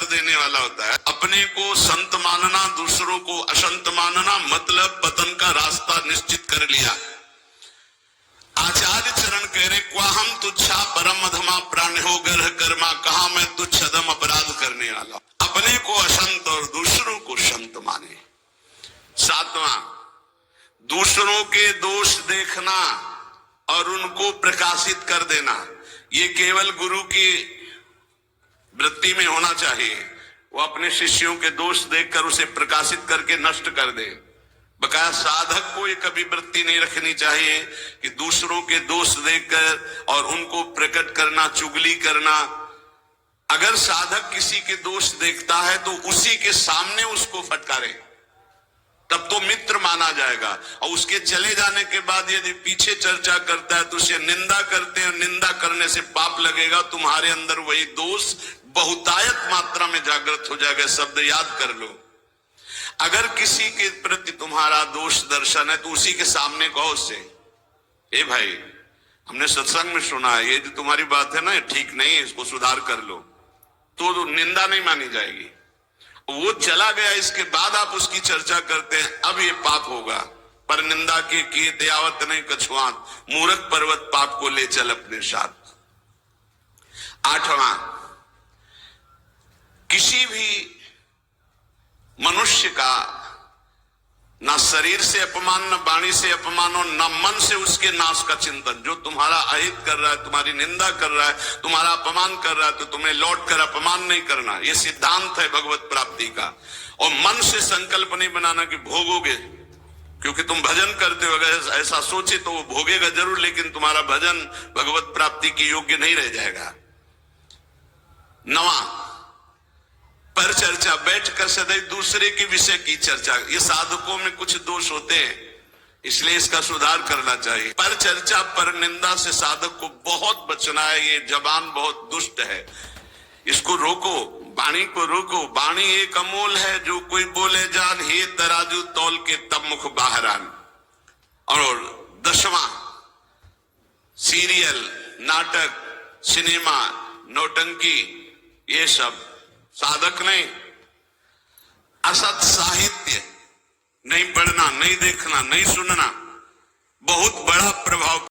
कर देने वाला होता है। अपने को संत मानना, दूसरों को असंत मानना, मतलब पतन का रास्ता निश्चित कर लिया। आचार्य चरण कह रहे, क्वाहम तुच्छा परम अधमा प्राण हो गर्ह कर्मा, कहा मैं तुच्छ अधम अपराध करने वाला। अपने को असंत और दूसरों को संत माने। सातवां, दूसरों के दोष देखना और उनको प्रकाशित कर देना, ये केवल गुरु की वृत्ति में होना चाहिए। वो अपने शिष्यों के दोष देखकर उसे प्रकाशित करके नष्ट कर दे। बकाया साधक को ये कभी वृत्ति नहीं रखनी चाहिए कि दूसरों के दोष देखकर और उनको प्रकट करना, चुगली करना। अगर साधक किसी के दोष देखता है तो उसी के सामने उसको फटकारे, तब तो मित्र माना जाएगा। और उसके चले जाने के बाद यदि पीछे चर्चा करता है तो उसे निंदा करते हैं, निंदा करने से पाप लगेगा। तुम्हारे अंदर वही दोष बहुतायत मात्रा में जागृत हो जाएगा। शब्द याद कर लो। अगर किसी के प्रति तुम्हारा दोष दर्शन है तो उसी के सामने कहो उससे, ए भाई, हमने सत्संग में सुना है, ये जो तुम्हारी बात है ना, ये ठीक नहीं है, इसको सुधार कर लो। तो निंदा नहीं मानी जाएगी। वो चला गया, इसके बाद आप उसकी चर्चा करते हैं, अब ये पाप होगा। पर निंदा के किए दयावत नहीं कछुआत, मूर्ख पर्वत पाप को ले चल अपने साथ। आठवां, किसी भी मनुष्य का ना शरीर से अपमान, न वाणी से अपमान और न मन से उसके नाश का चिंतन। जो तुम्हारा अहित कर रहा है, तुम्हारी निंदा कर रहा है, तुम्हारा अपमान कर रहा है, तो तुम्हें लौट कर अपमान नहीं करना। यह सिद्धांत है भगवत प्राप्ति का। और मन से संकल्प नहीं बनाना कि भोगोगे, क्योंकि तुम भजन करते हो। अगर ऐसा सोचे तो वो भोगेगा जरूर, लेकिन तुम्हारा भजन भगवत प्राप्ति के योग्य नहीं रह जाएगा। नवा, पर चर्चा, बैठकर सदैव दूसरे के विषय की चर्चा। ये साधकों में कुछ दोष होते हैं, इसलिए इसका सुधार करना चाहिए। पर चर्चा, पर निंदा से साधक को बहुत बचना है। ये जबान बहुत दुष्ट है, इसको रोको, वाणी को रोको। वाणी एक अमोल है, जो कोई बोले जान, हे तराजू तौल के तब मुख बाहर आन। और 10वां, सीरियल, नाटक, सिनेमा, नौटंकी, ये सब साधक नहीं। असत साहित्य नहीं पढ़ना, नहीं देखना, नहीं सुनना, बहुत बड़ा प्रभाव